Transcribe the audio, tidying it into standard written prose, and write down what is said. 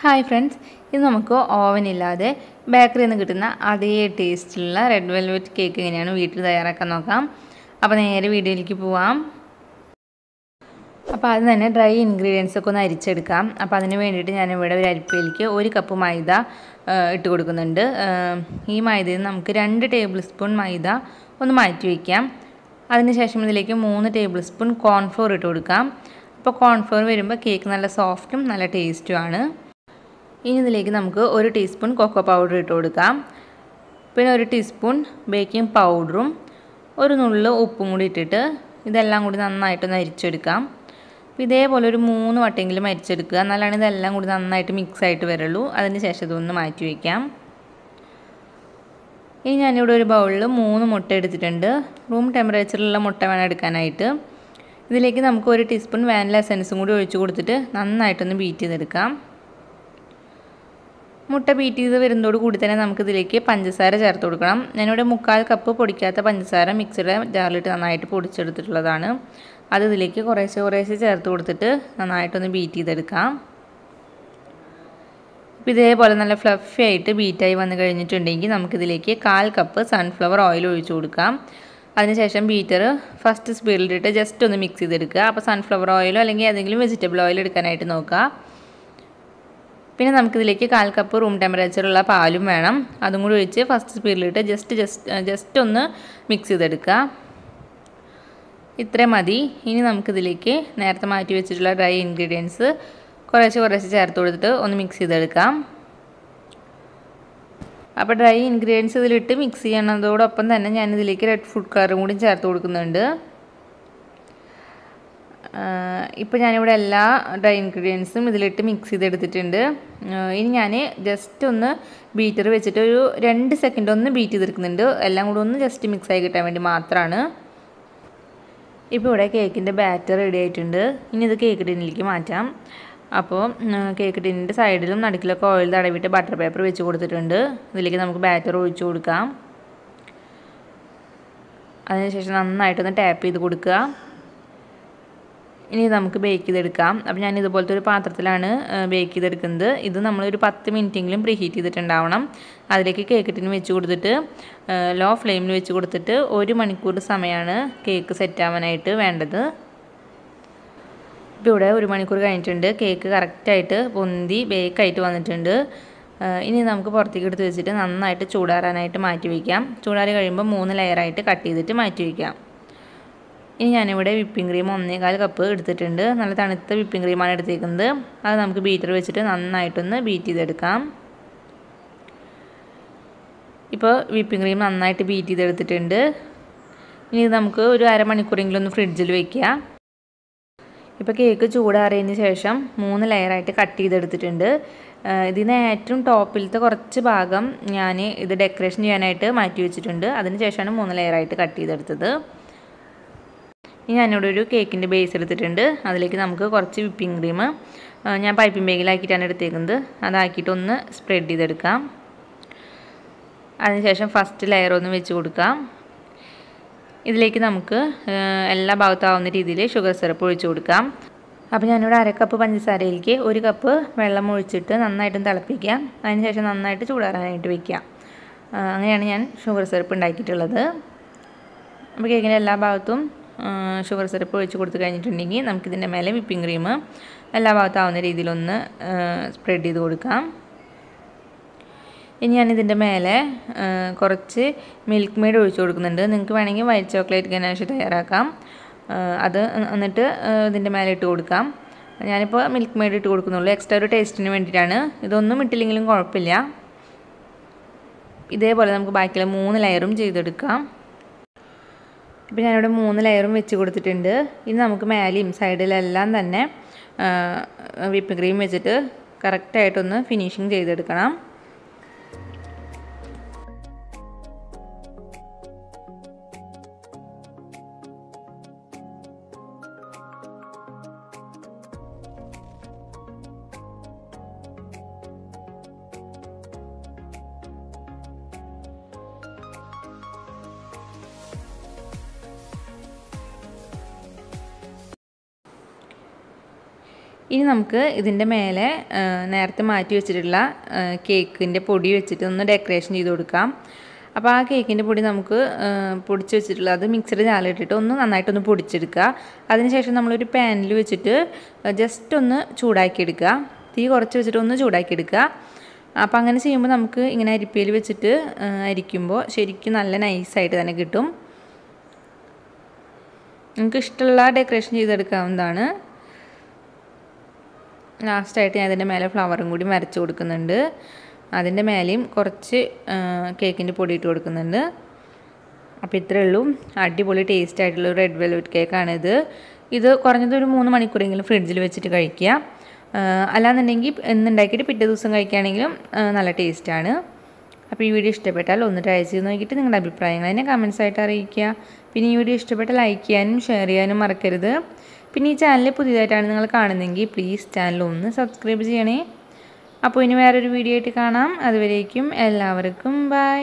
Hi friends, ഇത് നമുക്ക് ഓവനില്ലാതെ ബേക്കറിയിൽ നിന്ന് കിട്ടുന്ന അതേ ടേസ്റ്റിലുള്ള റെഡ് വെൽവെറ്റ് കേക്ക് എങ്ങനെയാണ് വീട്ടിൽ തയ്യാറാക്കാൻ നോക്കാം. അപ്പോൾ നേരെ വീഡിയോയിലേക്ക് പോവാം. അപ്പോൾ അത് തന്നെ ഡ്രൈ ഇൻഗ്രീഡിയൻസ് ഒക്കെ ഒന്ന് അരിച്ചെടുക്കാം. അപ്പോൾ അതിന് വേണ്ടിയിട്ട് ഞാനിവിടെ ഒരു അരിപ്പയിലേക്ക് 1 കപ്പ് മൈദ ഇട്ട് കൊടുക്കുന്നുണ്ട്. ഈ മൈദയിൽ നമുക്ക് 2 ടേബിൾ സ്പൂൺ മൈദ ഒന്ന് മാറ്റി വയ്ക്കാം. അതിനുശേഷം ഇതിലേക്ക് 3 ടേബിൾ സ്പൂൺ കോൺഫ്ലോർ ഇട്ട് കൊടുക്കാം. അപ്പോൾ കോൺഫ്ലോർ വരുമ്പോൾ കേക്ക് നല്ല സോഫ്റ്റും നല്ല ടേസ്റ്റുമാണ്. ഇനി ഇതിലേക്ക് നമുക്ക് 1 ടീസ്പൂൺ കൊക്കോ പൗഡർ ഇട്ട് കൊടുക്കാം. പിന്നെ 1 ടീസ്പൂൺ ബേക്കിംഗ് പൗഡറും ഒരു നുള്ളു ഉപ്പും കൂടി ഇട്ടിട്ട് ഇതെല്ലാം കൂടി നന്നായിട്ടൊന്ന് അരിച്ചെടുക്കാം. അപ്പോൾ ഇതേപോലെ ഒരു 3 വട്ടെങ്കിലും അരിച്ചെടുക്കുക, എന്നാലാണ് ഇതെല്ലാം കൂടി നന്നായിട്ട് മിക്സ് ആയിട്ട് വരുള്ളൂ. അതിന് ശേഷം ഇതൊന്ന് മാറ്റി വയ്ക്കാം. ഇനി ഞാനിവിടെ ഒരു ബൗളിൽ 3 മുട്ട എടുത്തിട്ടുണ്ട്. റൂം ടെമ്പറേച്ചറിലുള്ള മുട്ട വേണം എടുക്കാനായിട്ട്. ഇതിലേക്ക് നമുക്ക് 1 ടീസ്പൂൺ വാനില എസൻസും കൂടി ഒഴിച്ച് കൊടുത്തിട്ട് നന്നായിട്ടൊന്ന് ബീറ്റ് ചെയ്തെടുക്കാം. മുട്ട ബീറ്റ് ചെയ്ത് വരുന്നതോട് കൂടി തന്നെ നമുക്കിതിലേക്ക് പഞ്ചസാര ചേർത്ത് കൊടുക്കണം. ഞാനിവിടെ 1/4 കപ്പ് പൊടിക്കാത്ത പഞ്ചസാര മിക്സിയുടെ ജാറിലിട്ട് നന്നായിട്ട് പൊടിച്ചെടുത്തിട്ടുള്ളതാണ്. അത് ഇതിലേക്ക് കുറേശ്ശെ ചേർത്ത് കൊടുത്തിട്ട് നന്നായിട്ടൊന്ന് ബീറ്റ് ചെയ്തെടുക്കാം. അപ്പോൾ ഇതേപോലെ നല്ല ഫ്ലഫി ആയിട്ട് ബീറ്റായി വന്നു കഴിഞ്ഞിട്ടുണ്ടെങ്കിൽ നമുക്കിതിലേക്ക് 1/4 കപ്പ് സൺഫ്ലവർ ഓയിൽ ഒഴിച്ച് കൊടുക്കാം. അതിനുശേഷം ബീറ്റർ ഫസ്റ്റ് സ്പീഡിലിട്ട് ജസ്റ്റ് ഒന്ന് മിക്സ് ചെയ്തെടുക്കുക. അപ്പോൾ സൺഫ്ലവർ ഓയിലോ അല്ലെങ്കിൽ ഏതെങ്കിലും വെജിറ്റബിൾ ഓയിൽ എടുക്കാനായിട്ട് നോക്കുക. പിന്നെ നമുക്കിതിലേക്ക് 1/4 കപ്പ് റൂം ടെമ്പറേച്ചറുള്ള പാലും വേണം. അതും കൂടി ഒഴിച്ച് ഫസ്റ്റ് സ്പീഡിലിട്ട് ജസ്റ്റ് ഒന്ന് മിക്സ് ചെയ്തെടുക്കുക. ഇത്രയും മതി. ഇനി നമുക്കിതിലേക്ക് നേരത്തെ മാറ്റി വെച്ചിട്ടുള്ള ഡ്രൈ ഇൻഗ്രീഡിയൻസ് കുറേശ്ശെ ചേർത്ത് കൊടുത്തിട്ട് ഒന്ന് മിക്സ് ചെയ്തെടുക്കാം. അപ്പോൾ ഡ്രൈ ഇൻഗ്രീഡിയൻസ് ഇതിലിട്ട് മിക്സ് ചെയ്യണതോടൊപ്പം തന്നെ ഞാനിതിലേക്ക് റെഡ് ഫുഡ് കളറും കൂടി ചേർത്ത് കൊടുക്കുന്നുണ്ട്. ഇപ്പോൾ ഞാനിവിടെ എല്ലാ ഡ്രൈ ഇൻഗ്രീഡിയൻസും ഇതിലിട്ട് മിക്സ് ചെയ്തെടുത്തിട്ടുണ്ട്. ഇനി ഞാൻ ജസ്റ്റ് ഒന്ന് ബീറ്റർ വെച്ചിട്ട് ഒരു 2 സെക്കൻഡ് ഒന്ന് ബീറ്റ് ചെയ്തെടുക്കുന്നുണ്ട്. എല്ലാം കൂടി ഒന്ന് ജസ്റ്റ് മിക്സ് ആയി കിട്ടാൻ വേണ്ടി മാത്രമാണ്. ഇപ്പോൾ ഇവിടെ കേക്കിൻ്റെ ബാറ്റർ റെഡി ആയിട്ടുണ്ട്. ഇനി ഇത് കേക്ക് ടിന്നിലേക്ക് മാറ്റാം. അപ്പോൾ കേക്ക് ടിന്നിൻ്റെ സൈഡിലും നടുക്കിലൊക്കെ ഓയിൽ തടവിയിട്ട് ബട്ടർ പേപ്പർ വെച്ച് കൊടുത്തിട്ടുണ്ട്. ഇതിലേക്ക് നമുക്ക് ബാറ്റർ ഒഴിച്ചു കൊടുക്കാം. അതിനുശേഷം നന്നായിട്ടൊന്ന് ടാപ്പ് ചെയ്ത് കൊടുക്കുക. ഇനി നമുക്ക് ബേക്ക് ചെയ്തെടുക്കാം. അപ്പോൾ ഞാൻ ഇതുപോലത്തെ ഒരു പാത്രത്തിലാണ് ബേക്ക് ചെയ്തെടുക്കുന്നത്. ഇത് നമ്മളൊരു 10 മിനിറ്റെങ്കിലും പ്രീഹീറ്റ് ചെയ്തിട്ടുണ്ടാവണം. അതിലേക്ക് കേക്ക് ടിൻ വെച്ച് കൊടുത്തിട്ട് ലോ ഫ്ലെയിമിൽ വെച്ച് കൊടുത്തിട്ട് 1 മണിക്കൂർ സമയമാണ് കേക്ക് സെറ്റ് ആവാനായിട്ട് വേണ്ടത്. ഇപ്പോൾ ഇവിടെ 1 മണിക്കൂർ കഴിഞ്ഞിട്ടുണ്ട്. കേക്ക് കറക്റ്റായിട്ട് പൊന്തി ബേക്കായിട്ട് വന്നിട്ടുണ്ട്. ഇനി നമുക്ക് പുറത്തേക്ക് എടുത്ത് വെച്ചിട്ട് നന്നായിട്ട് ചൂടാറാനായിട്ട് മാറ്റി വയ്ക്കാം. ചൂടാറി കഴിയുമ്പോൾ 3 ലെയറായിട്ട് കട്ട് ചെയ്തിട്ട് മാറ്റി വയ്ക്കാം. ഇനി ഞാനിവിടെ വിപ്പിംഗ് ക്രീം 1/4 കപ്പ് എടുത്തിട്ടുണ്ട്. നല്ല തണുത്ത വിപ്പിംഗ് ക്രീമാണ് എടുത്തേക്കുന്നത്. അത് നമുക്ക് ബീറ്റർ വെച്ചിട്ട് നന്നായിട്ടൊന്ന് ബീറ്റ് ചെയ്തെടുക്കാം. ഇപ്പോൾ വിപ്പിംഗ് ക്രീം നന്നായിട്ട് ബീറ്റ് ചെയ്തെടുത്തിട്ടുണ്ട്. ഇനി ഇത് നമുക്ക് ഒരു അരമണിക്കൂറെങ്കിലും ഒന്ന് ഫ്രിഡ്ജിൽ വയ്ക്കുക. ഇപ്പോൾ കേക്ക് ചൂടാറിയതിന് ശേഷം 3 ലെയറായിട്ട് കട്ട് ചെയ്തെടുത്തിട്ടുണ്ട്. ഇതിന് ഏറ്റവും ടോപ്പിലത്തെ കുറച്ച് ഭാഗം ഞാൻ ഇത് ഡെക്കറേഷൻ ചെയ്യാനായിട്ട് മാറ്റി വെച്ചിട്ടുണ്ട്. അതിന് ശേഷമാണ് 3 ലെയറായിട്ട് കട്ട് ചെയ്തെടുത്തത്. ഇനി ഞാനിവിടെ ഒരു കേക്കിൻ്റെ ബേസ് എടുത്തിട്ടുണ്ട്. അതിലേക്ക് നമുക്ക് കുറച്ച് വിപ്പിംഗ് ക്രീം ഞാൻ പൈപ്പിംഗ് ബാഗിലാക്കിയിട്ടാണ് എടുത്തേക്കുന്നത്. അതാക്കിയിട്ട് ഒന്ന് സ്പ്രെഡ് ചെയ്തെടുക്കാം. അതിനുശേഷം ഫസ്റ്റ് ലെയർ ഒന്ന് വെച്ച് കൊടുക്കാം. ഇതിലേക്ക് നമുക്ക് എല്ലാ ഭാഗത്താവുന്ന രീതിയിൽ ഷുഗർ സിറപ്പ് ഒഴിച്ച് കൊടുക്കാം. അപ്പോൾ ഞാനിവിടെ 1/2 കപ്പ് പഞ്ചസാരയിലേക്ക് 1 കപ്പ് വെള്ളം ഒഴിച്ചിട്ട് നന്നായിട്ടും തിളപ്പിക്കാം. അതിനുശേഷം നന്നായിട്ട് ചൂടാറാനായിട്ട് വയ്ക്കാം. അങ്ങനെയാണ് ഞാൻ ഷുഗർ സിറപ്പ് ഉണ്ടാക്കിയിട്ടുള്ളത്. അപ്പോൾ കേക്കിൻ്റെ എല്ലാ ഭാഗത്തും ഷുഗർ സിറപ്പ് ഒഴിച്ച് കൊടുത്ത് കഴിഞ്ഞിട്ടുണ്ടെങ്കിൽ നമുക്കിതിൻ്റെ മേലെ വിപ്പിംഗ് ക്രീം എല്ലാ ഭാഗത്താവുന്ന രീതിയിലൊന്ന് സ്പ്രെഡ് ചെയ്ത് കൊടുക്കാം. ഇനി ഞാനിതിൻ്റെ മേലെ കുറച്ച് മിൽക്ക് മെയ്ഡ് ഒഴിച്ച് കൊടുക്കുന്നുണ്ട്. നിങ്ങൾക്ക് വേണമെങ്കിൽ വൈറ്റ് ചോക്ലേറ്റ് ഗനാഷ് തയ്യാറാക്കാം. അത് എന്നിട്ട് ഇതിൻ്റെ മേലെ ഇട്ട് കൊടുക്കാം. ഞാനിപ്പോൾ മിൽക്ക് മെയ്ഡ് ഇട്ട് കൊടുക്കുന്നുള്ളൂ, എക്സ്ട്രാ ഒരു ടേസ്റ്റിന് വേണ്ടിയിട്ടാണ്. ഇതൊന്നും ഇട്ടില്ലെങ്കിലും കുഴപ്പമില്ല. ഇതേപോലെ നമുക്ക് ബാക്കിയുള്ള 3 ലെയറും ചെയ്തെടുക്കാം. ഇപ്പോൾ ഞാനിവിടെ 3 ലെയറും വെച്ച് കൊടുത്തിട്ടുണ്ട്. ഇനി നമുക്ക് മേലെയും സൈഡിലെല്ലാം തന്നെ വിപ്പിംഗ് ക്രീം വെച്ചിട്ട് കറക്റ്റായിട്ടൊന്ന് ഫിനിഷിങ് ചെയ്തെടുക്കണം. ഇനി നമുക്ക് ഇതിൻ്റെ മേലെ നേരത്തെ മാറ്റി വെച്ചിട്ടുള്ള കേക്കിൻ്റെ പൊടി വെച്ചിട്ട് ഒന്ന് ഡെക്കറേഷൻ ചെയ്ത് കൊടുക്കാം. അപ്പോൾ ആ കേക്കിൻ്റെ പൊടി നമുക്ക് പൊടിച്ച് വെച്ചിട്ടുള്ള അത് മിക്സഡ് ജാറിലിട്ടിട്ട് ഒന്ന് നന്നായിട്ടൊന്ന് പൊടിച്ചെടുക്കുക. അതിനുശേഷം നമ്മളൊരു പാനിൽ വെച്ചിട്ട് ജസ്റ്റ് ഒന്ന് ചൂടാക്കിയെടുക്കുക. തീ കുറച്ച് വെച്ചിട്ട് ഒന്ന് ചൂടാക്കിയെടുക്കുക. അപ്പോൾ അങ്ങനെ ചെയ്യുമ്പോൾ നമുക്ക് ഇങ്ങനെ അരിപ്പയിൽ വെച്ചിട്ട് അരിക്കുമ്പോൾ ശരിക്കും നല്ല നൈസായിട്ട് തന്നെ കിട്ടും. നമുക്ക് ഇഷ്ടമുള്ള ഡെക്കറേഷൻ ചെയ്തെടുക്കാവുന്നതാണ്. ലാസ്റ്റായിട്ട് ഞാൻ ഇതിൻ്റെ മേലെ ഫ്ലവറും കൂടി വരച്ച് കൊടുക്കുന്നുണ്ട്. അതിൻ്റെ മേലെയും കുറച്ച് കേക്കിൻ്റെ പൊടി ഇട്ട് കൊടുക്കുന്നുണ്ട്. അപ്പോൾ ഇത്രയേ ഉള്ളൂ. അടിപൊളി ടേസ്റ്റ് ആയിട്ടുള്ള റെഡ് വെൽവെറ്റ് കേക്കാണിത്. ഇത് കുറഞ്ഞത് ഒരു 3 മണിക്കൂറെങ്കിലും ഫ്രിഡ്ജിൽ വെച്ചിട്ട് കഴിക്കുക. അല്ലാന്നുണ്ടെങ്കിൽ ഇന്നുണ്ടാക്കിയിട്ട് പിറ്റേ ദിവസം കഴിക്കുകയാണെങ്കിലും നല്ല ടേസ്റ്റാണ്. അപ്പോൾ ഈ വീഡിയോ ഇഷ്ടപ്പെട്ടാൽ ഒന്ന് ട്രൈ ചെയ്ത് നോക്കിയിട്ട് നിങ്ങളുടെ അഭിപ്രായങ്ങൾ എന്നെ കമൻസ് ആയിട്ട് അറിയിക്കുക. പിന്നെ ഈ വീഡിയോ ഇഷ്ടപ്പെട്ടാൽ ലൈക്ക് ചെയ്യാനും ഷെയർ ചെയ്യാനും മറക്കരുത്. പിന്നെ ഈ ചാനൽ പുതിയതായിട്ടാണ് നിങ്ങൾ കാണുന്നതെങ്കിൽ പ്ലീസ് ചാനൽ ഒന്ന് സബ്സ്ക്രൈബ് ചെയ്യണേ. അപ്പോൾ ഇനി വേറൊരു വീഡിയോ ആയിട്ട് കാണാം. അതുവരേക്കും എല്ലാവർക്കും ബൈ.